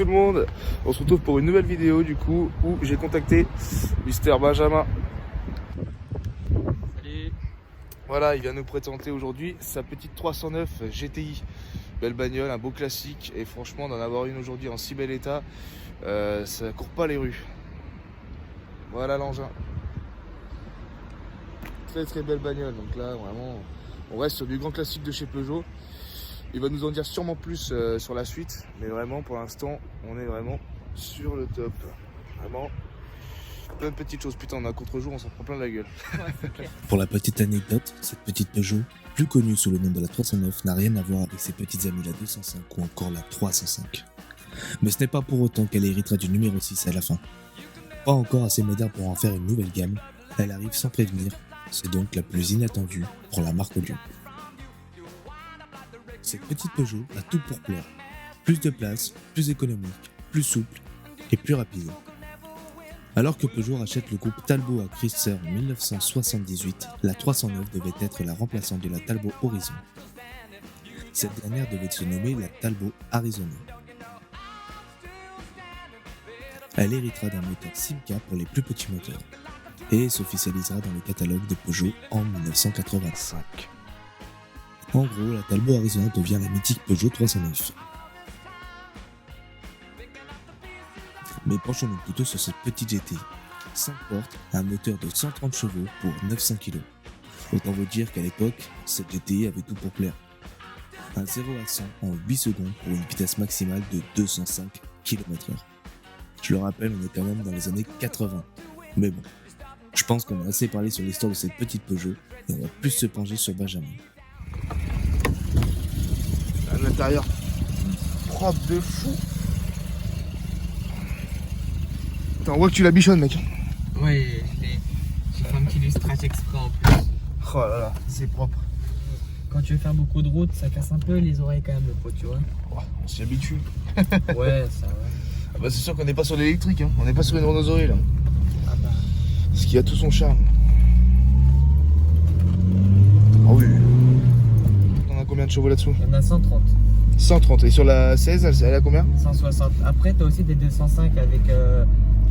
tout le monde, on se retrouve pour une nouvelle vidéo du coup où j'ai contacté Mister Benjamin. Salut. Voilà, il vient nous présenter aujourd'hui sa petite 309 GTI. Belle bagnole, un beau classique et franchement d'en avoir une aujourd'hui en si bel état, ça court pas les rues. Voilà l'engin. Très très belle bagnole, donc là vraiment on reste sur du grand classique de chez Peugeot. Il va nous en dire sûrement plus sur la suite, mais vraiment pour l'instant on est vraiment sur le top. Vraiment plein de petites choses. Putain, on a un contre-jour, on s'en prend plein la gueule. Ouais, Pour la petite anecdote, cette petite Peugeot, plus connue sous le nom de la 309, n'a rien à voir avec ses petites amies la 205 ou encore la 305. Mais ce n'est pas pour autant qu'elle héritera du numéro 6 à la fin. Pas encore assez moderne pour en faire une nouvelle gamme, elle arrive sans prévenir, c'est donc la plus inattendue pour la marque Lyon. Cette petite Peugeot a tout pour plaire. Plus de place, plus économique, plus souple et plus rapide. Alors que Peugeot rachète le groupe Talbot à Chrysler en 1978, la 309 devait être la remplaçante de la Talbot Horizon. Cette dernière devait se nommer la Talbot Arizona. Elle héritera d'un moteur Simca pour les plus petits moteurs et s'officialisera dans le catalogue de Peugeot en 1985. En gros, la Talbot Arizona devient la mythique Peugeot 309. Mais penchons-nous plutôt sur cette petite GTI. 5 portes, un moteur de 130 chevaux pour 900 kg. Autant vous dire qu'à l'époque, cette GTI avait tout pour plaire. Un 0 à 100 en 8 secondes pour une vitesse maximale de 205 km/h. Je le rappelle, on est quand même dans les années 80. Mais bon, je pense qu'on a assez parlé sur l'histoire de cette petite Peugeot et on va plus se pencher sur Benjamin. À l'intérieur, propre de fou. Attends, on voit que tu la bichonnes, mec. Ouais, j'ai fait un petit lustrage exprès en plus. Oh là là, c'est propre. Quand tu veux faire beaucoup de route, ça casse un peu les oreilles quand même le pot, tu vois. Oh, on s'y habitue. Ouais, ça va. Ah bah c'est sûr qu'on n'est pas sur l'électrique, hein. On n'est pas sur une Renault Zoé là. Ah bah. Ce qui a tout son charme. Ah oui. On a combien de chevaux là-dessous? Il y en a 130, 130. Et sur la 16, elle a combien? 160. Après, t'as aussi des 205 avec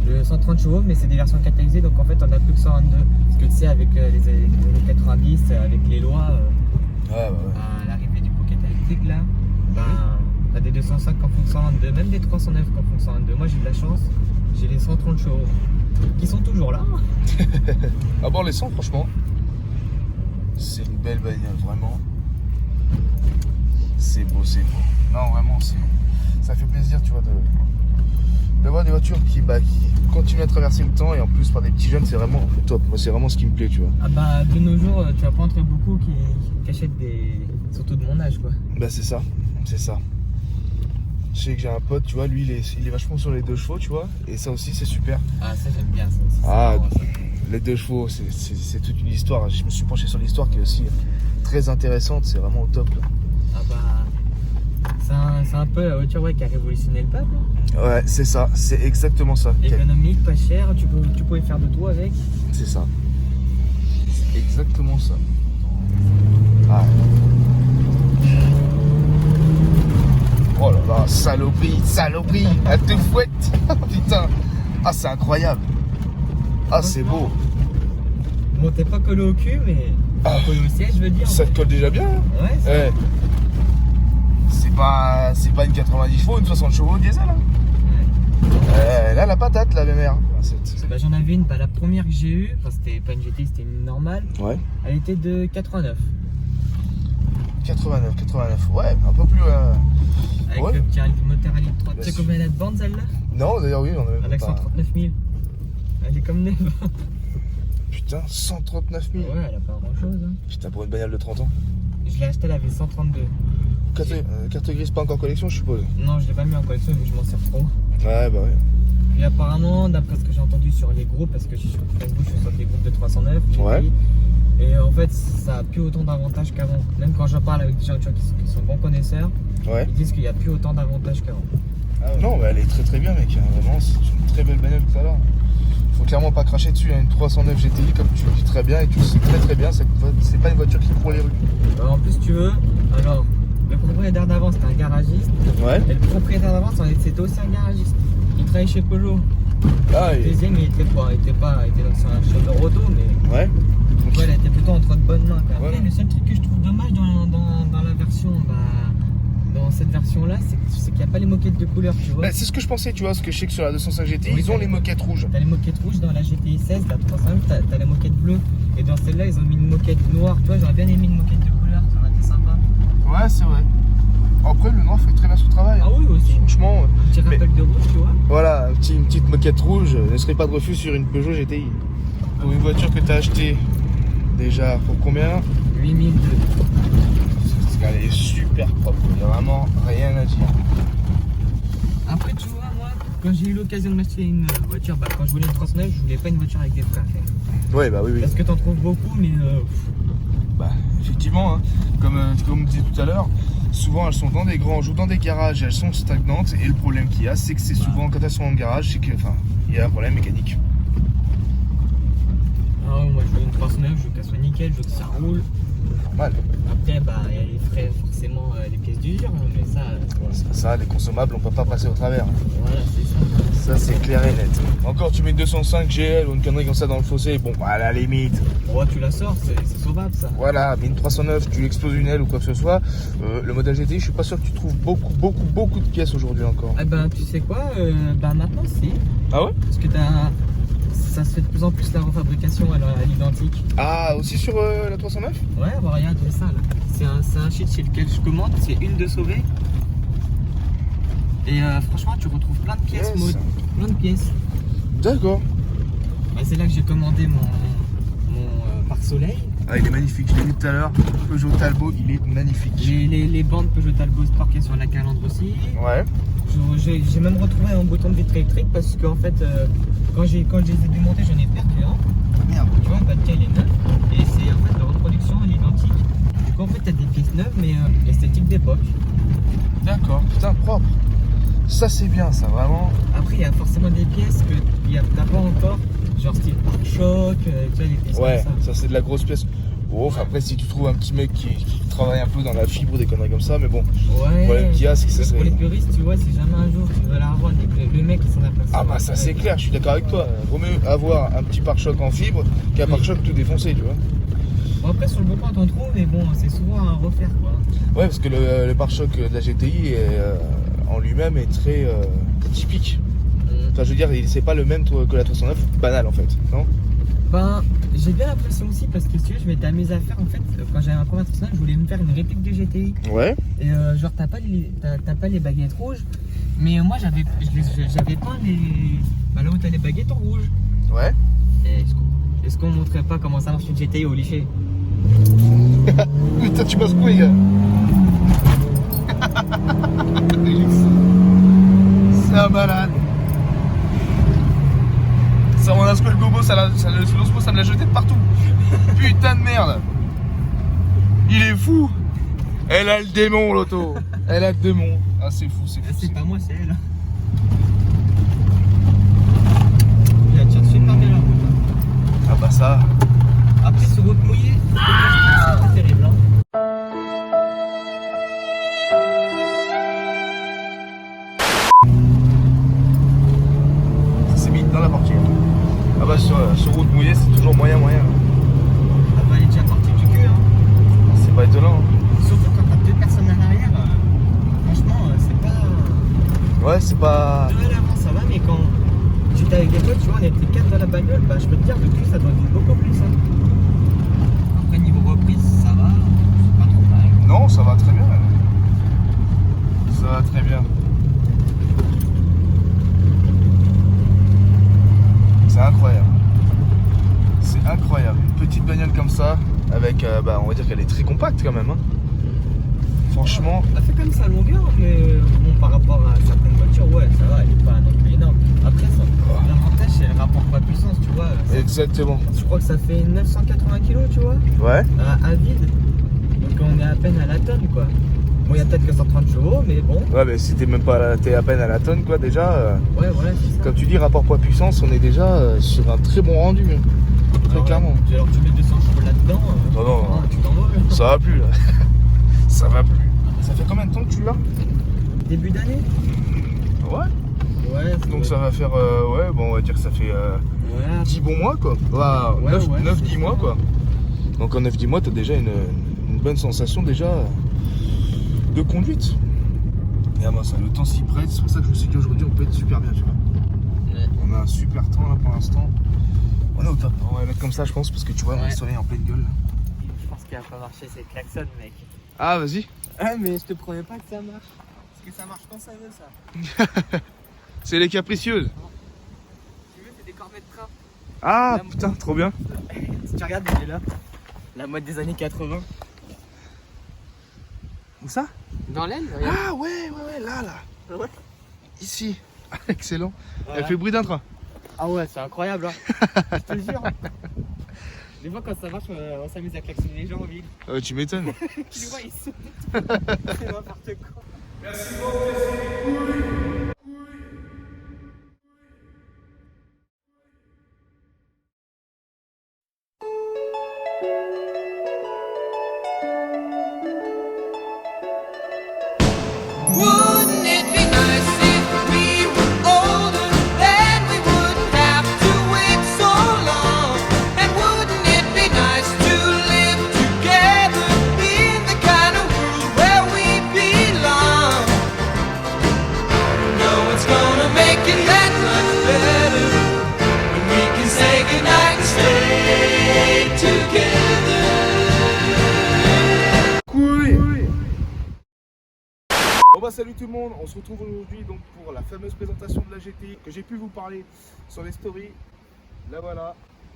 le 130 chevaux, mais c'est des versions catalysées, donc en fait, on a plus que 122. Parce que tu sais, avec les années 90, avec les lois, Ouais. à l'arrivée du pocket électrique là, t'as des 205 qui en font 122, même des 309 qui en font 122. Moi j'ai de la chance, j'ai les 130 chevaux qui sont toujours là. Ah bon, les 100 franchement. C'est une belle bagnole, vraiment. C'est beau, c'est beau. Non, vraiment, ça fait plaisir, tu vois, d'avoir des voitures qui continuent à traverser le temps et en plus par des petits jeunes, c'est vraiment top. Moi, c'est vraiment ce qui me plaît, tu vois. Ah bah de nos jours, tu vas pas en trouver beaucoup qui achètent des... surtout de mon âge quoi. Bah c'est ça, c'est ça. Je sais que j'ai un pote, tu vois, lui il est vachement sur les 2 chevaux, tu vois, et ça aussi c'est super. Ah ça j'aime bien ça aussi. Ah, marrant, ça. les 2 chevaux, c'est toute une histoire. Je me suis penché sur l'histoire qui est aussi très intéressante, c'est vraiment au top là. Ah bah c'est un peu la voiture ouais, qui a révolutionné le peuple. Ouais, c'est ça, c'est exactement ça. Économique, pas cher, tu pouvais faire de tout avec. C'est ça. C'est exactement ça. Ah. Oh là là, saloperie, elle te fouette. Putain. Ah, c'est incroyable. Ah, c'est beau. Bon t'es pas collé au cul mais collé au siège je veux dire. Ça te colle déjà bien. Hein. Ouais, ça Ouais. C'est pas une 90 chevaux, une 60 chevaux diesel. Hein. Là, la patate, la BMR. Bah, j'en avais une, la première que j'ai eue, enfin c'était pas une GT, c'était une normale, Ouais. elle était de 89. 89. Ouais, un peu plus. Avec Ouais. le petit moteur à litre 3. Tu sais Bah, combien elle a de bande celle-là? Non, d'ailleurs, oui, on avait. Avec 139 000. Elle est comme neuve. Putain, 139 000. Ouais, elle a pas grand chose. Hein. Putain, pour une bagnole de 30 ans. Je l'ai acheté, elle avait 132. Carte grise pas encore collection, je suppose. Non, je l'ai pas mis en collection, mais je m'en sers trop. Ouais, bah ouais. Et apparemment, d'après ce que j'ai entendu sur les groupes, parce que je suis sur Facebook, je suis sur des groupes de 309. Ouais. Et en fait, ça a plus autant d'avantages qu'avant. Même quand je parle avec des gens tu vois, qui sont bons connaisseurs, Ouais. ils disent qu'il n'y a plus autant d'avantages qu'avant. Non, mais elle est très très bien, mec. Vraiment, c'est une très belle bagnole tout à l'heure. Faut clairement pas cracher dessus. Une 309 GTI, comme tu le dis très bien, et tu le sais très très bien, c'est pas une voiture qui court les rues. En plus, tu veux, alors, Le propriétaire d'avant, c'était un garagiste. Ouais. Et le propriétaire d'avant, c'était aussi un garagiste. Il travaillait chez Peugeot. Ah, Le deuxième, il était sur un chauffeur auto, mais ouais. ouais, il était plutôt entre de bonnes mains. Quand même. Ouais. Après, le seul truc que je trouve dommage dans la version, dans cette version-là, c'est qu'il n'y a pas les moquettes de couleur, tu vois. Bah, c'est ce que je pensais, tu vois, parce que je sais que sur la 205 GTI, Oui, ils ont les moquettes rouges. T'as les moquettes rouges dans la GTI 16, la 305, t'as les moquettes bleues. Et dans celle-là, ils ont mis une moquette noire. Tu vois, j'aurais bien aimé une moquette de couleur, ça aurait été sympa. Ouais, c'est vrai. Après, le noir fait très bien son travail. Ah oui, aussi. Franchement, Un petit rappel de rouge, tu vois. voilà, une petite moquette rouge ne serait pas de refus sur une Peugeot GTI. Pour une voiture que tu as achetée déjà pour combien? 8002. Parce qu'elle est super propre, il n'y a vraiment rien à dire. Après, tu vois, moi, quand j'ai eu l'occasion de m'acheter une voiture, quand je voulais une 39, je voulais pas une voiture avec des freins. Ouais, bah oui, oui. Parce que t'en trouves beaucoup, mais Bah, effectivement, hein, comme on disait tout à l'heure, souvent elles sont dans des granges ou dans des garages, elles sont stagnantes. Et le problème qu'il y a, c'est que c'est souvent quand elles sont en garage, c'est que, il y a un problème mécanique. ah, moi je veux une 39, je veux qu'elle soit nickel, je veux que ça roule. Mal. Après, il y a les frais, forcément, les pièces d'usure, hein, mais ça, Ça, les consommables, on peut pas passer au travers. voilà, c'est ça. Ça, c'est clair et net. Encore, tu mets une 205 GL ou une connerie comme ça dans le fossé, bon, bah, à la limite. Bon, tu la sors, c'est sauvable ça. Voilà, mais une 309, tu exploses une aile ou quoi que ce soit. Le modèle GTI, je suis pas sûr que tu trouves beaucoup de pièces aujourd'hui encore. Eh ben, tu sais quoi, maintenant, si. Ah ouais? Parce que ça se fait de plus en plus la refabrication à l'identique. Ah, aussi sur la 309? Ouais, bah regarde, c'est ça là. C'est un shit chez lequel je commande, c'est une de sauvée. Et franchement, tu retrouves plein de pièces, Yes. Maud. Plein de pièces. D'accord. Bah, c'est là que j'ai commandé mon pare-soleil. Ah, il est magnifique, je l'ai vu tout à l'heure. Peugeot Talbot, il est magnifique. Les bandes Peugeot Talbot Sport qui est sur la calandre aussi. Ouais. J'ai même retrouvé un bouton de vitre électrique parce qu'en fait, quand je les ai démontés, j'en ai perdu un. Merde. Tu vois, le il est neuf. Et c'est en fait la reproduction à l'identique. Du coup, en fait, t'as des pièces neuves, mais l'esthétique d'époque. D'accord, putain, propre. Ça, c'est bien, ça, vraiment. Après, il y a forcément des pièces que t'as pas encore, genre style pare-choc, tu vois, des pièces Ouais, comme ça. ça, c'est de la grosse pièce. Bon, après, si tu trouves un petit mec qui travaille un peu dans la fibre, des conneries comme ça, mais bon. Ouais, Le problème qu'il y a, c'est que ça pour serait. les puristes, tu vois, si jamais un jour tu veux la revoir, le mec il s'en aperçoit. Ah, bah, ça, c'est clair, je suis d'accord avec toi. Vaut mieux avoir un petit pare-choc en fibre qu'un Oui. pare-choc tout défoncé, tu vois. Bon, après, sur le bon coin, t'en trouves, mais bon, c'est souvent à refaire, quoi. Ouais, parce que le pare-choc de la GTI est, en lui-même est très typique. Enfin, je veux dire, c'est pas le même que la 309, banal en fait, non? Ben, j'ai bien l'impression aussi, parce que si tu veux, je m'étais amusé à faire, en fait, quand j'avais un premier 39, je voulais me faire une réplique de GTI. Ouais. Et genre, t'as pas les baguettes rouges, mais moi, j'avais pas les. Bah, là où t'as les baguettes en rouge. Ouais. Et est-ce qu'on montrait pas comment ça marche une GTI au lycée? Putain, tu m'as secoué, gars. C'est un malade. Ça, mon Asco le gobo, l'osmo, ça me l'a jeté de partout. Putain de merde. Il est fou. Elle a le démon, l'auto. Elle a le démon. Ah, c'est fou, c'est fou. C'est pas moi, c'est elle. Elle tire super bien la route. Ah bah ça. Après, sur route mouillée, c'est pas terrible. Hein. Ça s'est mis dans la portière. Ah bah sur route mouillée, c'est toujours moyen. Ah bah, elle est déjà partie du cul. Hein. C'est pas étonnant. Surtout quand t'as deux personnes à l'arrière, franchement, c'est pas. Ouais, c'est pas. Deux à l'avant, ça va, mais quand tu étais avec des potes, tu vois, on était quatre dans la bagnole, bah je peux te dire, le cul, ça doit être beaucoup plus. Hein. Après, niveau reprise, ça va, c'est pas trop mal. Non, ça va très bien. Ça va très bien. C'est incroyable. C'est incroyable. Une petite bagnole comme ça, avec, on va dire qu'elle est très compacte quand même. Hein. Franchement. Elle fait comme sa longueur, mais bon, par rapport à certaines voitures, ouais, ça va, elle est pas non plus énorme. Après, l'avantage, c'est le rapport poids-puissance, tu vois. Exactement. Je crois que ça fait 980 kg, tu vois, Ouais. à vide. Donc on est à peine à la tonne, quoi. Bon, il y a peut-être que 130 chevaux, mais bon. Ouais, mais si t'es même pas t'es à peine à la tonne, quoi, déjà. Ouais, voilà, c'est ça. Comme tu dis, rapport poids-puissance, on est déjà sur un très bon rendu. Hein. Très Alors, clairement. ouais. Alors tu mets 200 chevaux là-dedans, Non. tu t'envoles. Ça va plus là. Ça va plus. Ah, bah, Ça fait combien de temps que tu l'as? Début d'année. Ouais. Ouais. Donc ça va faire, ouais, bon, on va dire que ça fait 10 bons mois quoi. Ouais, 9-10 mois quoi. Donc en 9-10 mois, t'as déjà une bonne sensation déjà de conduite. Et moi ça, le temps s'y prête, c'est pour ça que je me suis dit aujourd'hui on peut être super bien, tu vois. Ouais. On a un super temps là pour l'instant. On est au top. On va mettre comme ça je pense parce que tu vois, on a le soleil en pleine gueule. Je pense qu'il va pas marcher ces klaxons, mec. Ah vas-y. Ah, mais je te promets pas que ça marche. Parce que ça marche quand ça veut, ça. C'est les capricieuses. Tu veux, c'est des corvées de train. Ah La putain, trop bien. Si tu regardes, il est là. La mode des années 80. Où ça? Dans l'aile, regarde. Ah ouais, là. Ouais. Ici. Excellent. Voilà. Elle fait le bruit d'un train. Ah ouais, c'est incroyable, hein. Je te le jure. Des fois, quand ça marche, on s'amuse à klaxonner les gens en ville. Tu m'étonnes. Tu les vois, ils sautent. C'est n'importe quoi. Merci beaucoup. Wouldn't it be nice if we were older, then we wouldn't have to wait so long? And wouldn't it be nice to live together in the kind of world where we belong? No, it's gonna make it that much better when we can say goodnight and stay together. Bon bah salut tout le monde, on se retrouve aujourd'hui donc pour la fameuse présentation de la GTI que j'ai pu vous parler sur les stories. Là voilà,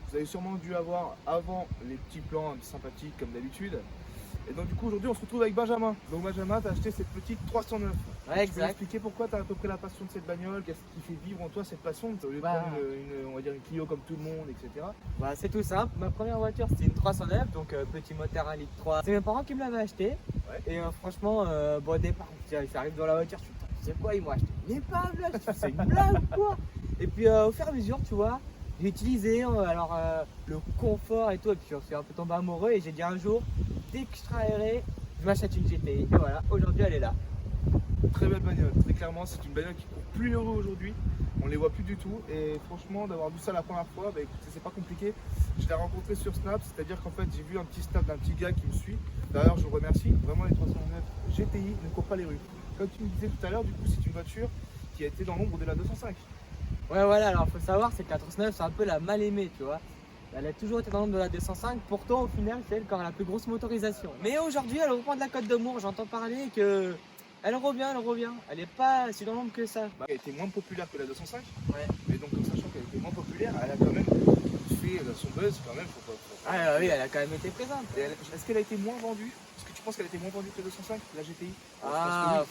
vous avez sûrement dû avoir avant les petits plans sympathiques comme d'habitude. Et donc du coup aujourd'hui on se retrouve avec Benjamin. Donc Benjamin, t'as acheté cette petite 309. Ouais, Tu peux exact. expliquer pourquoi t'as à peu près la passion de cette bagnole? Qu'est-ce qui fait vivre en toi cette passion? Au lieu de Bah. prendre on va dire une Clio comme tout le monde, etc. Bah, c'est tout simple. Ma première voiture, c'était une 309, donc petit moteur 1,3 litre. C'est mes parents qui me l'avaient acheté. Ouais. Et franchement, bon, au départ, j'arrive dans la voiture, je suis putain, tu sais quoi, ils m'ont acheté une épave là, c'est une blague ou quoi? Et puis au fur et à mesure, tu vois, j'ai utilisé le confort et tout, et puis je suis un peu tombé amoureux et j'ai dit un jour, dès que je travaillerai, je m'achète une GTI. Et voilà, aujourd'hui elle est là. Très belle bagnole, très clairement c'est une bagnole qui court plus l'euro aujourd'hui, on les voit plus du tout et franchement d'avoir vu ça la première fois, bah écoutez c'est pas compliqué, je l'ai rencontré sur Snap, c'est à dire qu'en fait j'ai vu un petit snap d'un petit gars qui me suit, d'ailleurs je vous remercie, vraiment les 309 GTI ne courent pas les rues. Comme tu me disais tout à l'heure, du coup c'est une voiture qui a été dans l'ombre de la 205. Ouais, voilà, alors faut savoir, c'est que la 309, c'est un peu la mal aimée, tu vois. Elle a toujours été dans l'ombre de la 205, pourtant au final, c'est elle qui aura la plus grosse motorisation. Mais aujourd'hui, elle reprend de la Côte d'Amour, j'entends parler que. Elle revient. Elle est pas si dans l'ombre que ça. Bah, elle était moins populaire que la 205, Ouais. mais donc en sachant qu'elle était moins populaire, elle a quand même fait son buzz quand même. Ah oui, elle a quand même été présente. Et est-ce qu'elle a été moins vendue? Est-ce que tu penses qu'elle a été moins vendue que la 205, la GTI? Ah,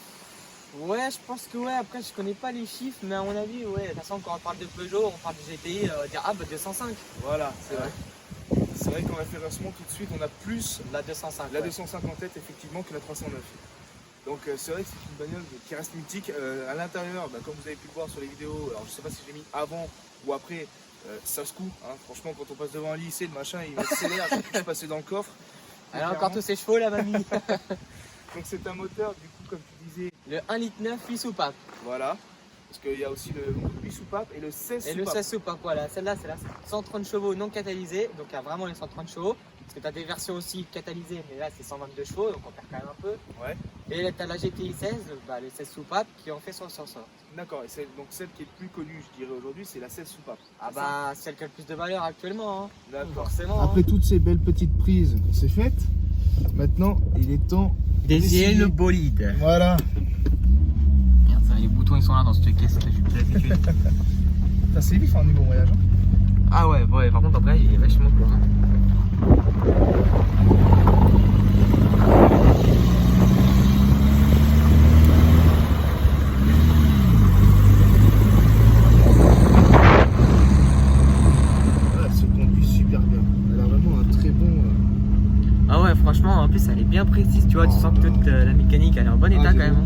ouais, je pense que ouais, après je connais pas les chiffres, mais à mon avis, ouais, de toute façon, quand on parle de Peugeot, on parle de GTI, on va dire, ah bah 205. Voilà, c'est vrai. C'est vrai qu'en référencement, tout de suite, on a plus La 205. la ouais. 205 en tête, effectivement, que la 309. Donc c'est vrai que c'est une bagnole qui reste mythique. À l'intérieur, bah, comme vous avez pu le voir sur les vidéos, alors je sais pas si j'ai mis avant ou après, ça se coud. Hein. Franchement, quand on passe devant un lycée, le machin, il accélère, je suis passé dans le coffre. Elle a encore tous ses chevaux, la mamie. Donc c'est un moteur, du coup, comme tu disais, Le 1,9 litre 8 soupapes. voilà. Parce qu'il y a aussi le 8 soupapes et le 16 Et soupapes. le 16 soupapes, voilà, celle-là c'est la 130 chevaux non catalysée, donc il y a vraiment les 130 chevaux. Parce que tu as des versions aussi catalysées, mais là c'est 122 chevaux, donc on perd quand même un peu. Ouais, Et là tu as la GTI 16, bah, les 16 soupapes qui ont fait son sort. d'accord. Et donc celle qui est plus connue, je dirais aujourd'hui, c'est la 16 soupapes. Ah bah celle qui a le plus de valeur actuellement, hein. D'accord. Forcément. Après toutes ces belles petites prises qu'on s'est faites, maintenant il est temps d'essayer le bolide. Voilà. Merde, ça, les boutons ils sont là dans cette caisse, j'ai plus l'habitude. C'est vif un niveau voyage. Hein. Ah ouais, par contre après il est vachement court. Hein. Elle se conduit super bien. Elle a vraiment un très bon. Ah ouais, franchement, en plus elle est bien précise, tu vois, tu sens que toute la mécanique elle est en bon état quand même.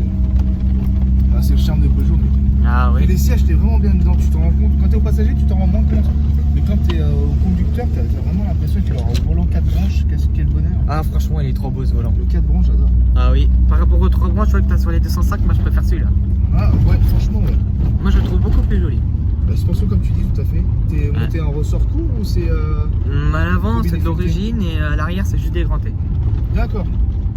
Hein. C'est le charme de Peugeot, mec. Ah Et oui. les sièges, t'es vraiment bien dedans. Tu t'en rends compte. Quand t'es au passager, tu t'en rends moins compte. Mais quand t'es au conducteur, t'as vraiment l'impression qu'il aura au volant 4 branches. Quel bonheur. Ah Ah, franchement, il est trop beau ce volant. Le 4 branches, j'adore. Ah oui. Par rapport aux 3 branches, je vois que t'as sur les 205, moi je préfère celui-là. Ah ouais, franchement, ouais. Moi je le trouve beaucoup plus joli. Suspension, comme tu dis, tout à fait. T'es monté en ressort court ou c'est. À l'avant, Bobine c'est de effectuée. l'origine et à l'arrière, c'est juste déganté. D'accord.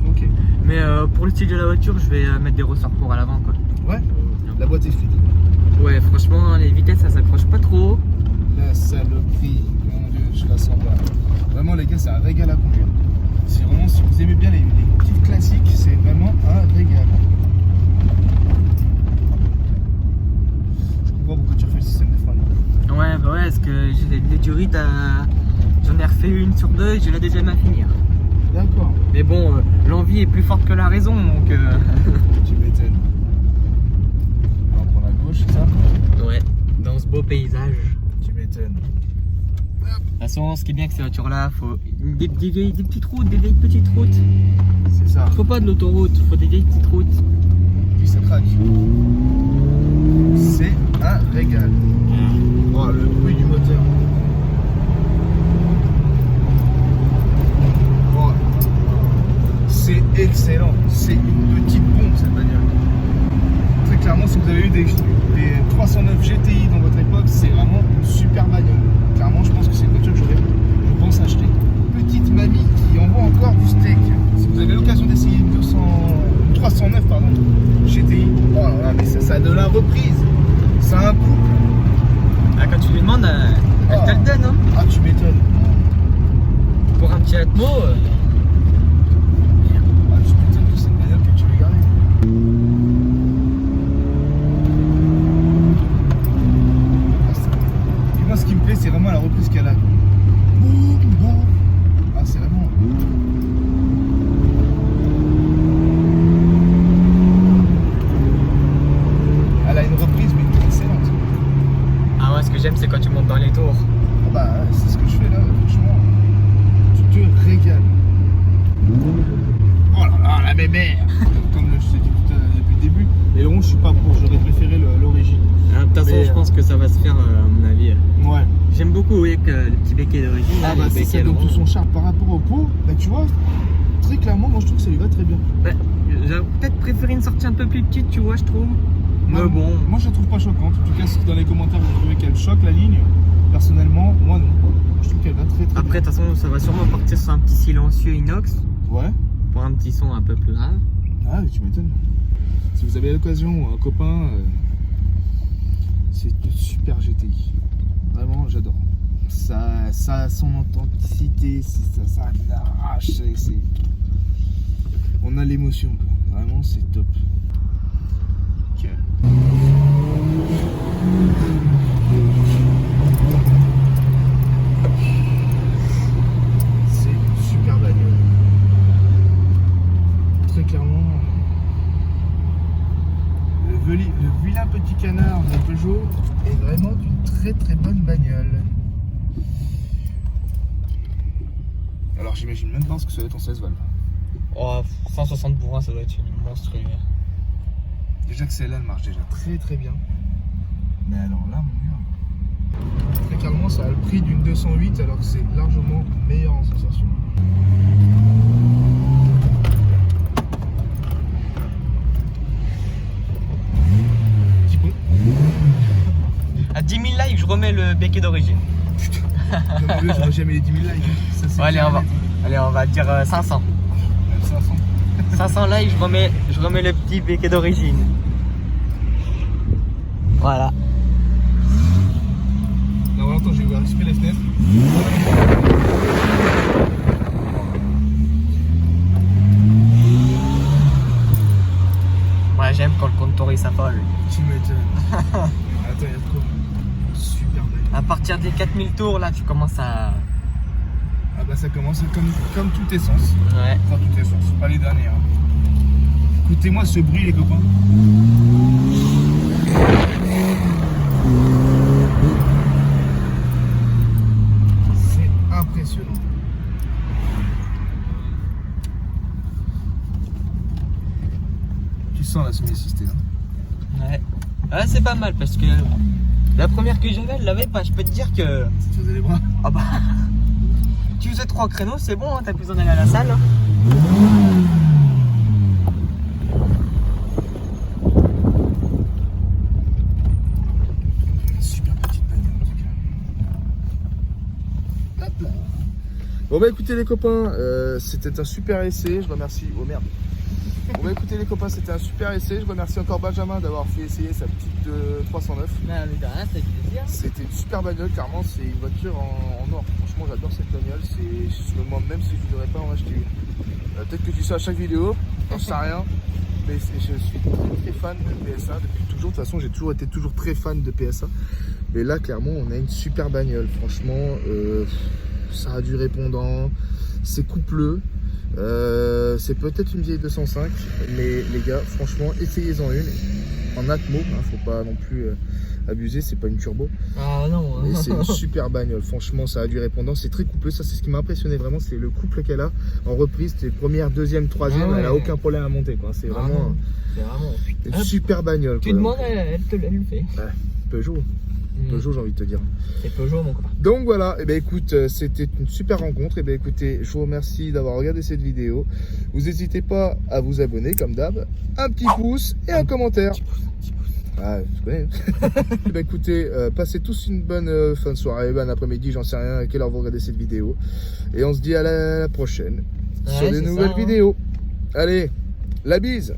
Ok. Mais pour le style de la voiture, je vais mettre des ressorts courts à l'avant quoi. Ouais. La boîte est fluide. Ouais, franchement, les vitesses ça s'accroche pas trop. La saloperie, mon dieu, je la sens pas. Vraiment, les gars, c'est un régal à conduire. C'est vraiment, si vous aimez bien les petites classiques, c'est vraiment un régal. Je comprends pourquoi tu refais le système de frein. Ouais, bah ouais, parce que j'ai des durites j'en ai refait une sur 2 et j'ai la deuxième à finir. D'accord. Mais bon, l'envie est plus forte que la raison donc. Tu m'étonnes. On va prendre à gauche, c'est ça? Ouais, dans ce beau paysage. Tu m'étonnes. De toute façon, ce qui est bien avec ces voitures-là, faut des petites routes, des vieilles petites routes. C'est ça. Faut pas de l'autoroute, faut des vieilles petites routes. Puis ça craque. C'est un régal. Oh, le bruit du moteur. Oh. C'est excellent. C'est une petite bombe cette bagnole. Très clairement, si vous avez eu des 309 GTI dans votre époque, c'est vraiment une super bagnole. Clairement, je pense que c'est une voiture que je pense acheter. Petite mamie qui envoie encore du steak. Si vous avez l'occasion d'essayer une 309 pardon, GTI, oh là là, mais ça a de la reprise. Ça a un coup. Ah, quand tu lui demandes, elle te le donne, hein. Ah, tu m'étonnes. Pour un petit Atmo. Ah, tu m'étonnes que c'est une bagnole que tu veux garder. Et moi, ce qui me plaît, c'est vraiment la reprise qu'elle a. Boum, boum. Ah, c'est vraiment. Elle a une reprise, mais excellente. Ah ouais, ce que j'aime, c'est quand tu montes dans les tours. Ah bah, c'est ce que je fais là, franchement. Tu te régales. Oh là là, la mémère. Comme je t'ai dit depuis le début, les longs, je suis pas pour, j'aurais préféré l'origine. De toute façon, Mais, je pense que ça va se faire, à mon avis. Ouais. J'aime beaucoup oui, que le petit béquet d'origine. Ah là, bah le c'est béquet ça, donc rond. tout son charme par rapport au pot, bah tu vois, très clairement, moi je trouve que ça lui va très bien. Ouais, j'aurais peut-être préféré une sortie un peu plus petite, tu vois, je trouve. Mais Moi, bon. moi je la trouve pas choquante. En tout cas, si dans les commentaires vous trouvez qu'elle choque la ligne, personnellement, moi non. Je trouve qu'elle va très très Après, de toute façon, ça va sûrement partir sur un petit silencieux inox bien. Ouais. pour un petit son un peu plus grave. Ah, tu m'étonnes. Si vous avez l'occasion ou un copain, c'est de super GTI. Vraiment, j'adore. Ça a son authenticité, ça arrache. On a l'émotion, quoi. Vraiment, c'est top. Ok. C'est une super bagnole. Très clairement, le vilain petit canard de Peugeot est vraiment une très très bonne bagnole. Alors j'imagine même pas ce que ça va être en 16 valves. Oh, 160 bourrins, ça doit être une monstrueuse. Déjà que celle-là elle marche déjà très très bien. Mais alors là, mon gars, très clairement ça a le prix d'une 208 alors que c'est largement meilleur en sensation. Petit pont. À 10 000 likes, je remets le béquet d'origine. Demande-le, j'aurais jamais les 10 000 likes. Ça, c'est Ouais, allez, clair. on va dire 500. Même 500. 500 likes, je remets le petit béquet d'origine. Voilà. Non, attends, j'ai ouvert un petit peu les fenêtres. Ouais, j'aime quand le compteur il s'affole. Tu m'étonnes. Attends, il y a de quoi. Super belle. À partir des 4000 tours, là, tu commences à. Ah bah ça commence comme toute essence. Ouais. Enfin toute essence, pas les dernières. Écoutez-moi ce bruit les copains. C'est impressionnant. Tu sens la semi-assistée là. Ouais. Ah, c'est pas mal parce que la première que j'avais, elle l'avait pas. Je peux te dire que. Ça te faisait les bras. Ah bah. Tu faisais 3 créneaux, c'est bon, hein, t'as plus besoin d'aller à la salle. Hein. Super petite bagnole en tout cas. Hop là. Bon bah écoutez les copains, c'était un super essai, je remercie... Oh merde. Bon bah écoutez les copains, c'était un super essai, je remercie encore Benjamin d'avoir fait essayer sa petite 309. Non mais de rien, c'était plaisir. C'était une super bagnole, clairement c'est une voiture en or. Franchement j'adore cette bagnole, je me demande même si je ne devrais pas en acheter une. Peut-être que tu sais à chaque vidéo, j'en sais rien. Mais je suis très fan de PSA depuis toujours. De toute façon j'ai toujours été très fan de PSA. Mais là clairement on a une super bagnole, franchement ça a du répondant, c'est coupleux. C'est peut-être une vieille 205, mais les gars, franchement, essayez-en une en Atmo, hein, faut pas non plus abuser, c'est pas une turbo. Ah non. Mais c'est une super bagnole, franchement, ça a du répondant, c'est très coupleux. Ça, c'est ce qui m'a impressionné vraiment, c'est le couple qu'elle a en reprise. C'est première, deuxième, troisième, elle a aucun problème à monter, quoi. C'est vraiment une super bagnole. Tu quoi. demandes, elle le fait. Ouais, Peugeot. Peugeot, j'ai envie de te dire. C'est Peugeot, mon copain. Donc voilà, et ben écoute, c'était une super rencontre. Et ben écoutez, je vous remercie d'avoir regardé cette vidéo. Vous n'hésitez pas à vous abonner comme d'hab, un petit pouce et un commentaire. Ah, tu connais. Et ben écoutez, passez tous une bonne fin de soirée, bon après-midi, j'en sais rien à quelle heure vous regardez cette vidéo. Et on se dit à la prochaine sur des nouvelles vidéos. Allez, la bise.